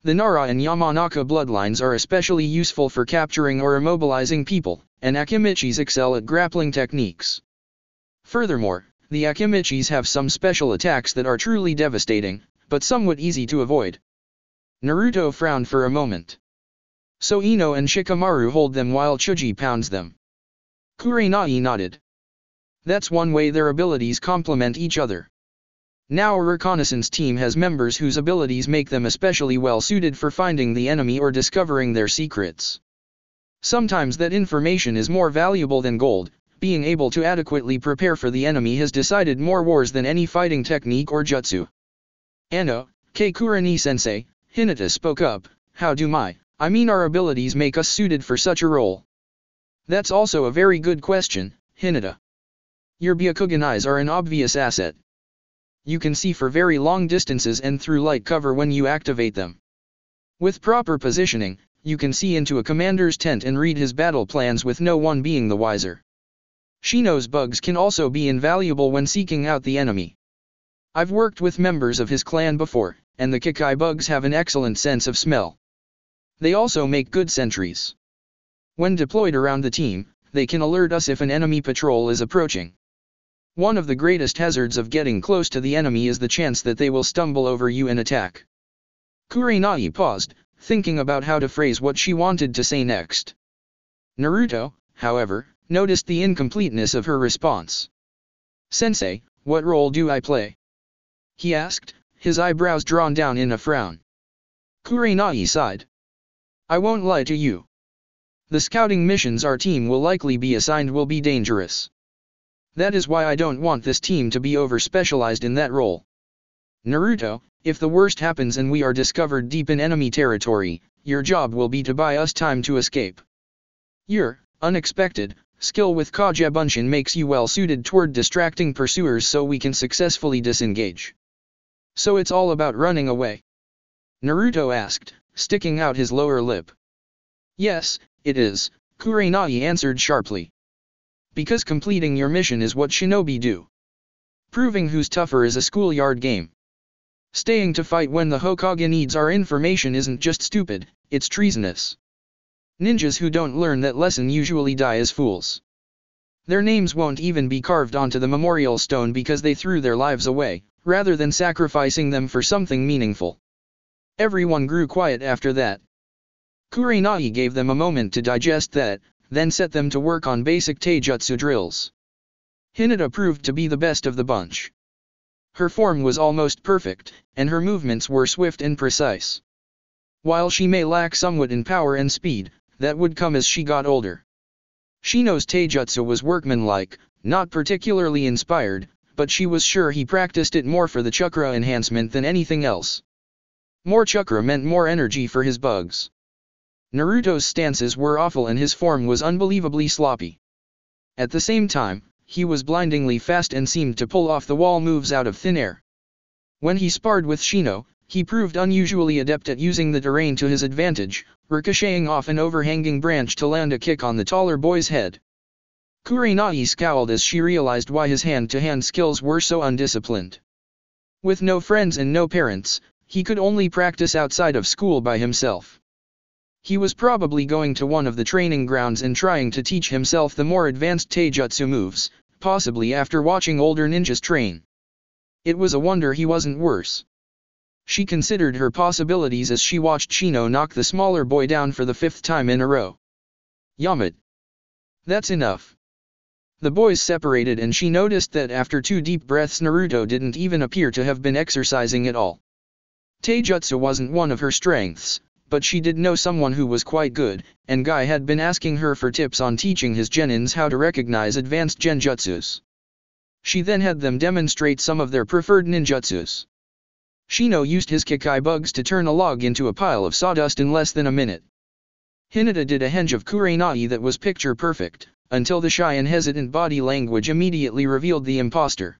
The Nara and Yamanaka bloodlines are especially useful for capturing or immobilizing people, and Akimichis excel at grappling techniques. Furthermore, the Akimichis have some special attacks that are truly devastating, but somewhat easy to avoid. Naruto frowned for a moment. So Ino and Shikamaru hold them while Chuji pounds them. Kurenai nodded. That's one way their abilities complement each other. Now a reconnaissance team has members whose abilities make them especially well suited for finding the enemy or discovering their secrets. Sometimes that information is more valuable than gold. Being able to adequately prepare for the enemy has decided more wars than any fighting technique or jutsu. Ano, Kurenai-sensei, Hinata spoke up, how do I mean our abilities make us suited for such a role? That's also a very good question, Hinata. Your Byakuganais are an obvious asset. You can see for very long distances and through light cover when you activate them. With proper positioning, you can see into a commander's tent and read his battle plans with no one being the wiser. Shino's bugs can also be invaluable when seeking out the enemy. I've worked with members of his clan before, and the Kikai bugs have an excellent sense of smell. They also make good sentries. When deployed around the team, they can alert us if an enemy patrol is approaching. One of the greatest hazards of getting close to the enemy is the chance that they will stumble over you and attack. Kurenai paused, thinking about how to phrase what she wanted to say next. Naruto, however, noticed the incompleteness of her response. Sensei, what role do I play? He asked, his eyebrows drawn down in a frown. Kurenai sighed. I won't lie to you. The scouting missions our team will likely be assigned will be dangerous. That is why I don't want this team to be over-specialized in that role. Naruto, if the worst happens and we are discovered deep in enemy territory, your job will be to buy us time to escape. Your unexpected skill with Kagebunshin makes you well suited toward distracting pursuers so we can successfully disengage. So it's all about running away? Naruto asked, sticking out his lower lip. Yes, it is, Kurenai answered sharply. Because completing your mission is what shinobi do. Proving who's tougher is a schoolyard game. Staying to fight when the Hokage needs our information isn't just stupid, it's treasonous. Ninjas who don't learn that lesson usually die as fools. Their names won't even be carved onto the memorial stone because they threw their lives away, rather than sacrificing them for something meaningful. Everyone grew quiet after that. Kurenai gave them a moment to digest that, then set them to work on basic taijutsu drills. Hinata proved to be the best of the bunch. Her form was almost perfect, and her movements were swift and precise. While she may lack somewhat in power and speed, that would come as she got older. Shino's taijutsu was workmanlike, not particularly inspired, but she was sure he practiced it more for the chakra enhancement than anything else. More chakra meant more energy for his bugs. Naruto's stances were awful and his form was unbelievably sloppy. At the same time, he was blindingly fast and seemed to pull off the wall moves out of thin air. When he sparred with Shino, he proved unusually adept at using the terrain to his advantage, ricocheting off an overhanging branch to land a kick on the taller boy's head. Kurenai scowled as she realized why his hand-to-hand skills were so undisciplined. With no friends and no parents, he could only practice outside of school by himself. He was probably going to one of the training grounds and trying to teach himself the more advanced taijutsu moves, possibly after watching older ninjas train. It was a wonder he wasn't worse. She considered her possibilities as she watched Shino knock the smaller boy down for the 5th time in a row. Yamat. That's enough. The boys separated and she noticed that after 2 deep breaths Naruto didn't even appear to have been exercising at all. Taijutsu wasn't one of her strengths, but she did know someone who was quite good, and Guy had been asking her for tips on teaching his genins how to recognize advanced genjutsus. She then had them demonstrate some of their preferred ninjutsus. Shino used his Kikai bugs to turn a log into a pile of sawdust in less than a minute. Hinata did a henge of Kurenai that was picture perfect, until the shy and hesitant body language immediately revealed the imposter.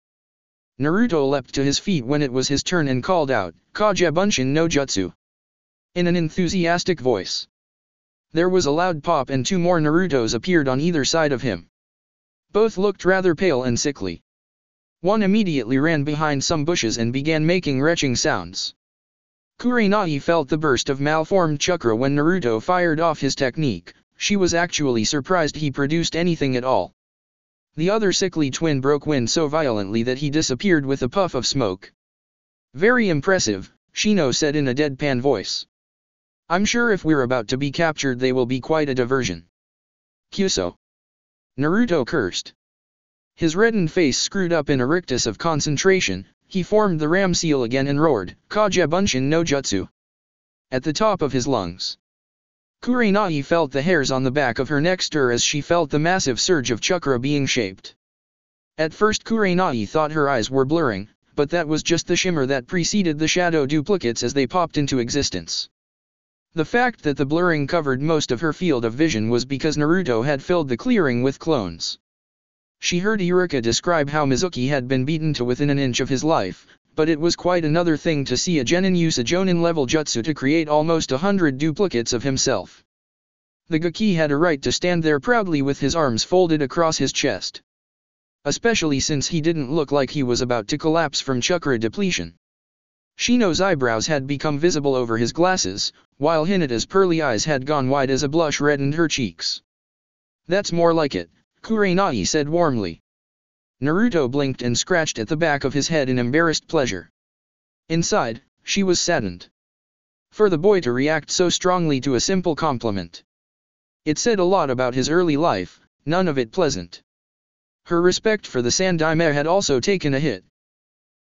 Naruto leapt to his feet when it was his turn and called out, "Kagebunshin no jutsu!" in an enthusiastic voice. There was a loud pop and 2 more Narutos appeared on either side of him. Both looked rather pale and sickly. One immediately ran behind some bushes and began making retching sounds. Kurenai felt the burst of malformed chakra when Naruto fired off his technique. She was actually surprised he produced anything at all. The other sickly twin broke wind so violently that he disappeared with a puff of smoke. "Very impressive," Shino said in a deadpan voice. "I'm sure if we're about to be captured they will be quite a diversion." "Kyuso." Naruto cursed. His reddened face screwed up in a rictus of concentration, he formed the ram seal again and roared, "Kagebunshin no jutsu!" at the top of his lungs. Kurenai felt the hairs on the back of her neck stir as she felt the massive surge of chakra being shaped. At first Kurenai thought her eyes were blurring, but that was just the shimmer that preceded the shadow duplicates as they popped into existence. The fact that the blurring covered most of her field of vision was because Naruto had filled the clearing with clones. She heard Iruka describe how Mizuki had been beaten to within an inch of his life, but it was quite another thing to see a genin use a jonin-level jutsu to create almost 100 duplicates of himself. The Gaki had a right to stand there proudly with his arms folded across his chest. Especially since he didn't look like he was about to collapse from chakra depletion. Shino's eyebrows had become visible over his glasses, while Hinata's pearly eyes had gone wide as a blush reddened her cheeks. "That's more like it," Kurenai said warmly. Naruto blinked and scratched at the back of his head in embarrassed pleasure. Inside, she was saddened. For the boy to react so strongly to a simple compliment. It said a lot about his early life, none of it pleasant. Her respect for the Sandaime had also taken a hit.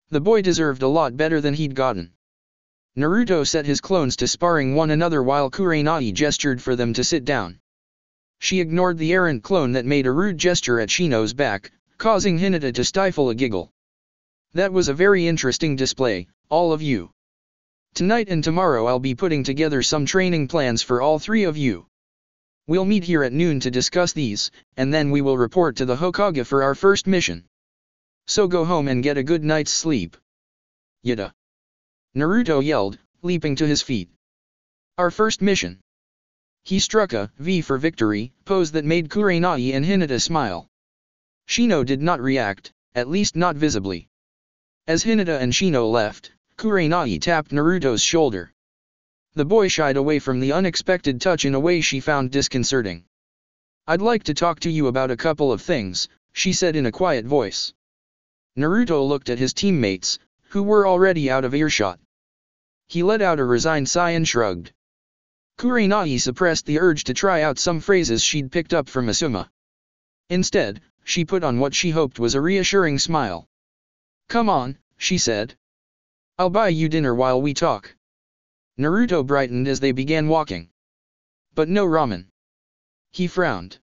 The boy deserved a lot better than he'd gotten. Naruto set his clones to sparring one another while Kurenai gestured for them to sit down. She ignored the errant clone that made a rude gesture at Shino's back, causing Hinata to stifle a giggle. That was a very interesting display, all of you. Tonight and tomorrow I'll be putting together some training plans for all three of you. We'll meet here at noon to discuss these, and then we will report to the Hokage for our first mission. So go home and get a good night's sleep. Yada! Naruto yelled, leaping to his feet. Our first mission. He struck a V for victory pose that made Kurenai and Hinata smile. Shino did not react, at least not visibly. As Hinata and Shino left, Kurenai tapped Naruto's shoulder. The boy shied away from the unexpected touch in a way she found disconcerting. I'd like to talk to you about a couple of things, she said in a quiet voice. Naruto looked at his teammates, who were already out of earshot. He let out a resigned sigh and shrugged. Kurenai suppressed the urge to try out some phrases she'd picked up from Asuma. Instead, she put on what she hoped was a reassuring smile. Come on, she said. I'll buy you dinner while we talk. Naruto brightened as they began walking. But no ramen. He frowned.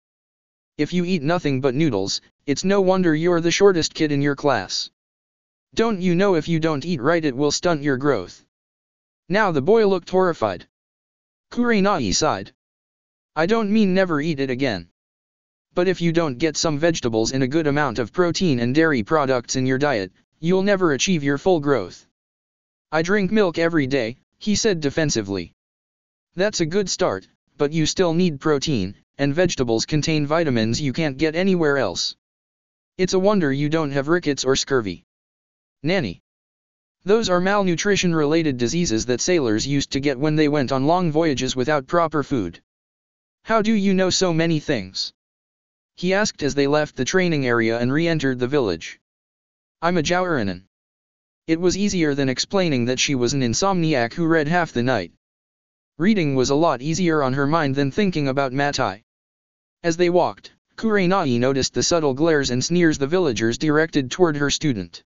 If you eat nothing but noodles, it's no wonder you're the shortest kid in your class. Don't you know if you don't eat right it will stunt your growth? Now the boy looked horrified. Kurenai sighed. I don't mean never eat it again. But if you don't get some vegetables and a good amount of protein and dairy products in your diet, you'll never achieve your full growth. I drink milk every day, he said defensively. That's a good start, but you still need protein, and vegetables contain vitamins you can't get anywhere else. It's a wonder you don't have rickets or scurvy. Nanny. Those are malnutrition-related diseases that sailors used to get when they went on long voyages without proper food. How do you know so many things? He asked as they left the training area and re-entered the village. I'm a Jourenin. It was easier than explaining that she was an insomniac who read half the night. Reading was a lot easier on her mind than thinking about Matai. As they walked, Kurenai noticed the subtle glares and sneers the villagers directed toward her student.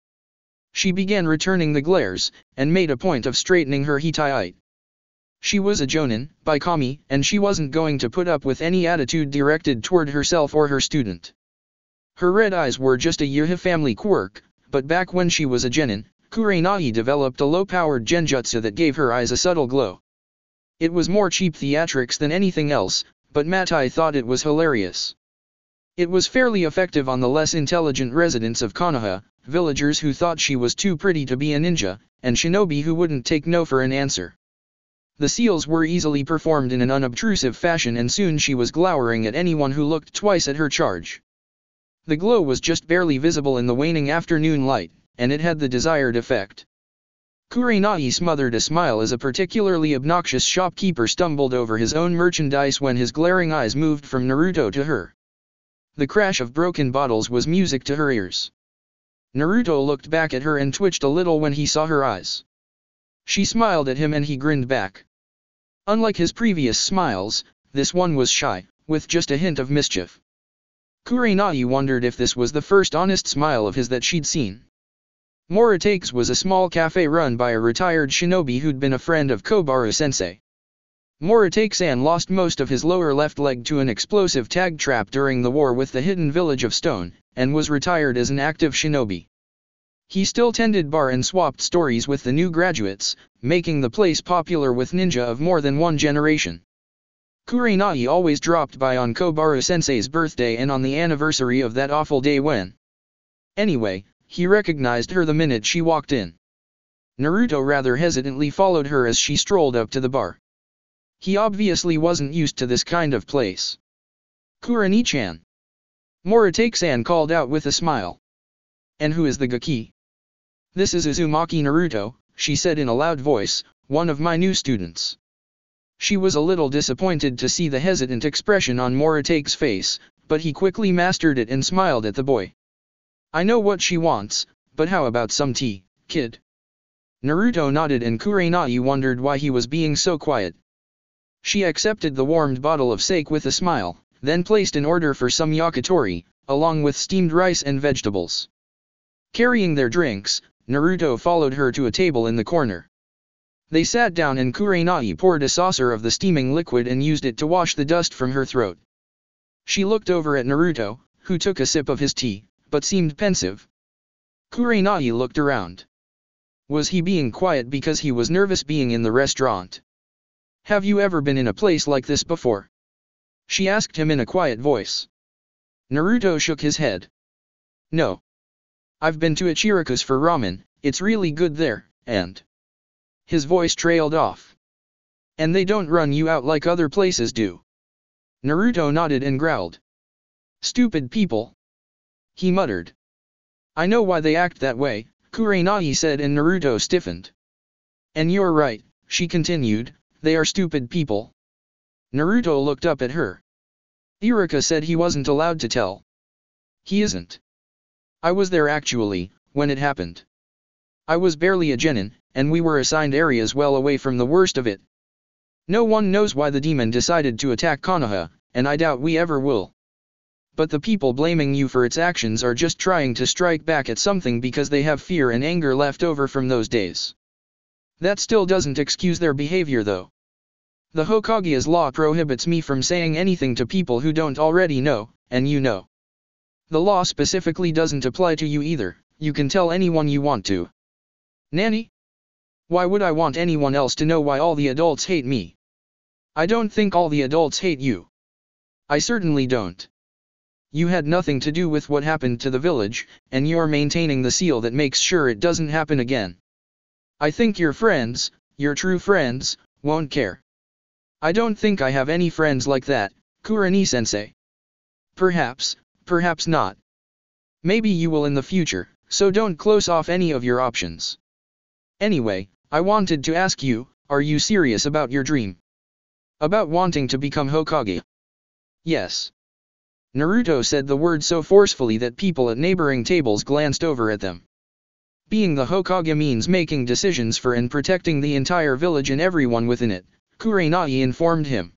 She began returning the glares, and made a point of straightening her Hittite. She was a Jonin, by Kami, and she wasn't going to put up with any attitude directed toward herself or her student. Her red eyes were just a Yuha family quirk, but back when she was a genin, Kurenai developed a low-powered genjutsu that gave her eyes a subtle glow. It was more cheap theatrics than anything else, but Matai thought it was hilarious. It was fairly effective on the less intelligent residents of Konoha, villagers who thought she was too pretty to be a ninja, and shinobi who wouldn't take no for an answer. The seals were easily performed in an unobtrusive fashion and soon she was glowering at anyone who looked twice at her charge. The glow was just barely visible in the waning afternoon light, and it had the desired effect. Kurenai smothered a smile as a particularly obnoxious shopkeeper stumbled over his own merchandise when his glaring eyes moved from Naruto to her. The crash of broken bottles was music to her ears. Naruto looked back at her and twitched a little when he saw her eyes. She smiled at him and he grinned back. Unlike his previous smiles, this one was shy, with just a hint of mischief. Kurenai wondered if this was the first honest smile of his that she'd seen. Moritake's was a small cafe run by a retired shinobi who'd been a friend of Kobaru-sensei. Moritake-san lost most of his lower left leg to an explosive tag trap during the war with the hidden village of Stone, and was retired as an active shinobi. He still tended bar and swapped stories with the new graduates, making the place popular with ninja of more than one generation. Kurenai always dropped by on Kobaru-sensei's birthday and on the anniversary of that awful day when. Anyway, he recognized her the minute she walked in. Naruto rather hesitantly followed her as she strolled up to the bar. He obviously wasn't used to this kind of place. Kurenai-chan. Moritake-san called out with a smile. And who is the Gaki? This is Uzumaki Naruto, she said in a loud voice, one of my new students. She was a little disappointed to see the hesitant expression on Moritake's face, but he quickly mastered it and smiled at the boy. I know what she wants, but how about some tea, kid? Naruto nodded and Kurenai wondered why he was being so quiet. She accepted the warmed bottle of sake with a smile, then placed an order for some yakitori, along with steamed rice and vegetables. Carrying their drinks, Naruto followed her to a table in the corner. They sat down and Kurenai poured a saucer of the steaming liquid and used it to wash the dust from her throat. She looked over at Naruto, who took a sip of his tea, but seemed pensive. Kurenai looked around. Was he being quiet because he was nervous being in the restaurant? Have you ever been in a place like this before? She asked him in a quiet voice. Naruto shook his head. No. I've been to Ichiraku's for ramen, it's really good there, and... His voice trailed off. And they don't run you out like other places do. Naruto nodded and growled. Stupid people. He muttered. I know why they act that way, Kurenai said, and Naruto stiffened. And you're right, she continued, they are stupid people. Naruto looked up at her. Iruka said he wasn't allowed to tell. He isn't. I was there actually, when it happened. I was barely a genin, and we were assigned areas well away from the worst of it. No one knows why the demon decided to attack Konoha, and I doubt we ever will. But the people blaming you for its actions are just trying to strike back at something because they have fear and anger left over from those days. That still doesn't excuse their behavior though. The Hokage's law prohibits me from saying anything to people who don't already know, and you know. The law specifically doesn't apply to you either, you can tell anyone you want to. Nanny? Why would I want anyone else to know why all the adults hate me? I don't think all the adults hate you. I certainly don't. You had nothing to do with what happened to the village, and you're maintaining the seal that makes sure it doesn't happen again. I think your friends, your true friends, won't care. I don't think I have any friends like that, Kurenai-sensei. Perhaps, perhaps not. Maybe you will in the future, so don't close off any of your options. Anyway, I wanted to ask you, are you serious about your dream? About wanting to become Hokage? Yes. Naruto said the word so forcefully that people at neighboring tables glanced over at them. Being the Hokage means making decisions for and protecting the entire village and everyone within it, Kurenai informed him.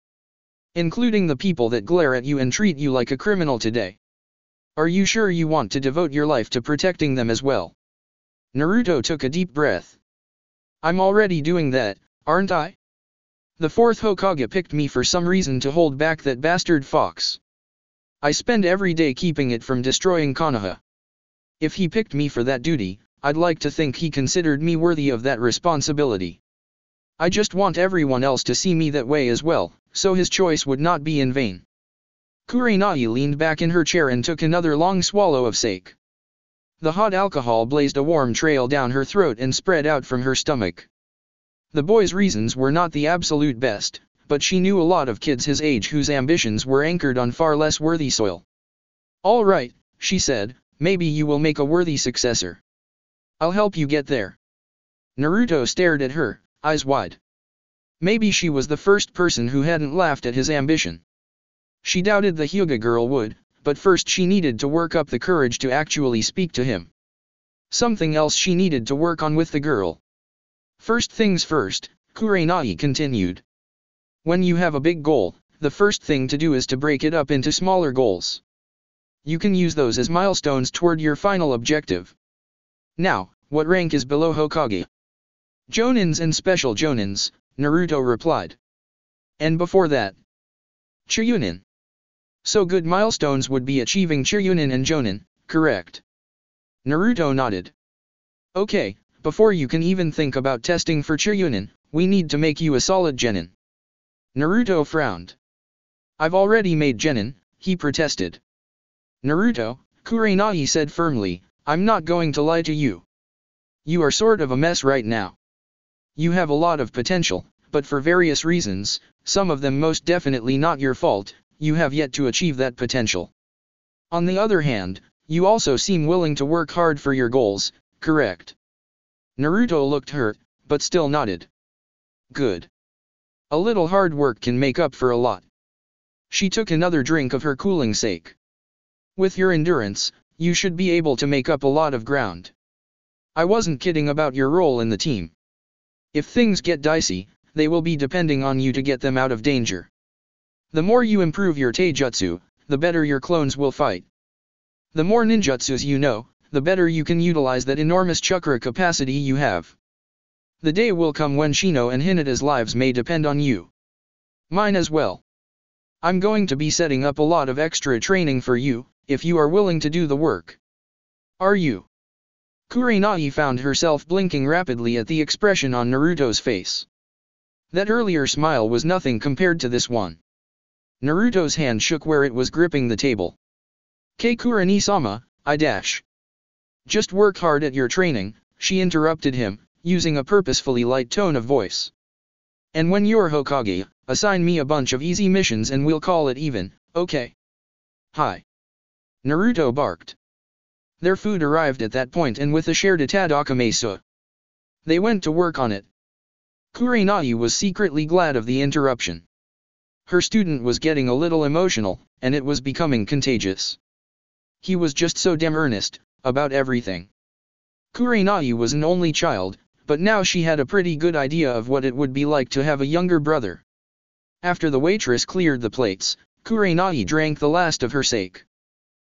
Including the people that glare at you and treat you like a criminal today. Are you sure you want to devote your life to protecting them as well? Naruto took a deep breath. I'm already doing that, aren't I? The fourth Hokage picked me for some reason to hold back that bastard fox. I spend every day keeping it from destroying Konoha. If he picked me for that duty, I'd like to think he considered me worthy of that responsibility. I just want everyone else to see me that way as well, so his choice would not be in vain. Kurenai leaned back in her chair and took another long swallow of sake. The hot alcohol blazed a warm trail down her throat and spread out from her stomach. The boy's reasons were not the absolute best, but she knew a lot of kids his age whose ambitions were anchored on far less worthy soil. All right, she said, maybe you will make a worthy successor. I'll help you get there. Naruto stared at her, eyes wide. Maybe she was the first person who hadn't laughed at his ambition. She doubted the Hyuga girl would, but first she needed to work up the courage to actually speak to him. Something else she needed to work on with the girl. First things first, Kurenai continued. When you have a big goal, the first thing to do is to break it up into smaller goals. You can use those as milestones toward your final objective. Now, what rank is below Hokage? Jonins and Special Jonins, Naruto replied. And before that? Chiryunin. So good milestones would be achieving Chiryunin and Jonin, correct? Naruto nodded. Okay, before you can even think about testing for Chiryunin, we need to make you a solid genin. Naruto frowned. I've already made genin, he protested. Naruto, Kurenai said firmly, I'm not going to lie to you. You are sort of a mess right now. You have a lot of potential, but for various reasons, some of them most definitely not your fault, you have yet to achieve that potential. On the other hand, you also seem willing to work hard for your goals, correct? Naruto looked hurt, but still nodded. Good. A little hard work can make up for a lot. She took another drink of her cooling sake. With your endurance, you should be able to make up a lot of ground. I wasn't kidding about your role in the team. If things get dicey, they will be depending on you to get them out of danger. The more you improve your taijutsu, the better your clones will fight. The more ninjutsus you know, the better you can utilize that enormous chakra capacity you have. The day will come when Shino and Hinata's lives may depend on you. Mine as well. I'm going to be setting up a lot of extra training for you, if you are willing to do the work. Are you? Kurenai found herself blinking rapidly at the expression on Naruto's face. That earlier smile was nothing compared to this one. Naruto's hand shook where it was gripping the table. Kurenai-sama, I dash. Just work hard at your training, she interrupted him, using a purposefully light tone of voice. And when you're Hokage, assign me a bunch of easy missions and we'll call it even, okay? Hi. Naruto barked. Their food arrived at that point and with a shared itadakimasu. They went to work on it. Kurenai was secretly glad of the interruption. Her student was getting a little emotional, and it was becoming contagious. He was just so damn earnest, about everything. Kurenai was an only child, but now she had a pretty good idea of what it would be like to have a younger brother. After the waitress cleared the plates, Kurenai drank the last of her sake.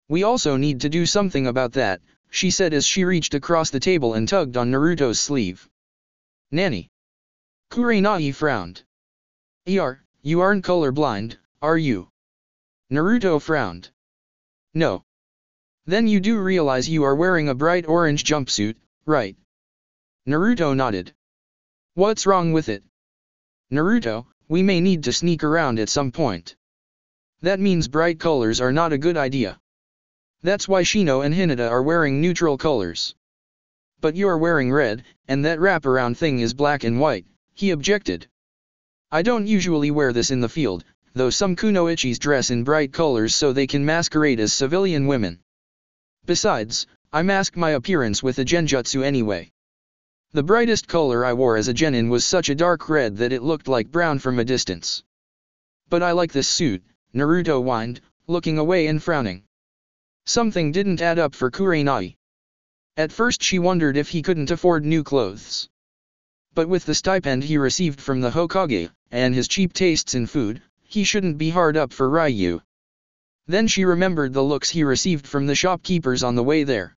We also need to do something about that, she said as she reached across the table and tugged on Naruto's sleeve. Nanny. Kurenai frowned. You aren't colorblind, are you? Naruto frowned. No. Then you do realize you are wearing a bright orange jumpsuit, right? Naruto nodded. What's wrong with it? Naruto, we may need to sneak around at some point. That means bright colors are not a good idea. That's why Shino and Hinata are wearing neutral colors. But you're wearing red, and that wraparound thing is black and white, he objected. I don't usually wear this in the field, though some kunoichis dress in bright colors so they can masquerade as civilian women. Besides, I mask my appearance with a genjutsu anyway. The brightest color I wore as a genin was such a dark red that it looked like brown from a distance. But I like this suit, Naruto whined, looking away and frowning. Something didn't add up for Kurenai. At first she wondered if he couldn't afford new clothes. But with the stipend he received from the Hokage, and his cheap tastes in food, he shouldn't be hard up for Ryu. Then she remembered the looks he received from the shopkeepers on the way there.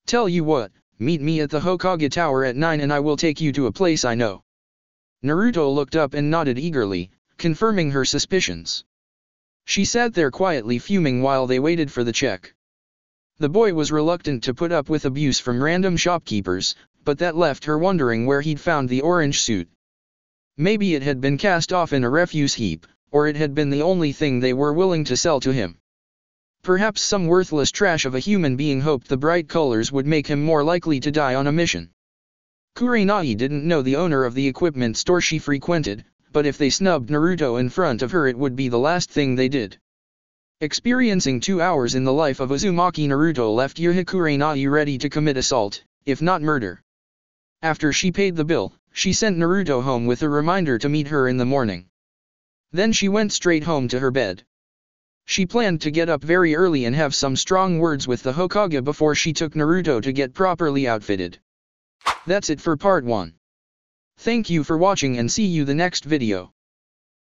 Tell you what, meet me at the Hokage Tower at 9 and I will take you to a place I know. Naruto looked up and nodded eagerly, confirming her suspicions. She sat there quietly fuming while they waited for the check. The boy was reluctant to put up with abuse from random shopkeepers, but that left her wondering where he'd found the orange suit. Maybe it had been cast off in a refuse heap, or it had been the only thing they were willing to sell to him. Perhaps some worthless trash of a human being hoped the bright colors would make him more likely to die on a mission. Kurenai didn't know the owner of the equipment store she frequented, but if they snubbed Naruto in front of her it would be the last thing they did. Experiencing 2 hours in the life of Uzumaki, Naruto left Kurenai ready to commit assault, if not murder. After she paid the bill, she sent Naruto home with a reminder to meet her in the morning. Then she went straight home to her bed. She planned to get up very early and have some strong words with the Hokage before she took Naruto to get properly outfitted. That's it for part 1. Thank you for watching and see you the next video.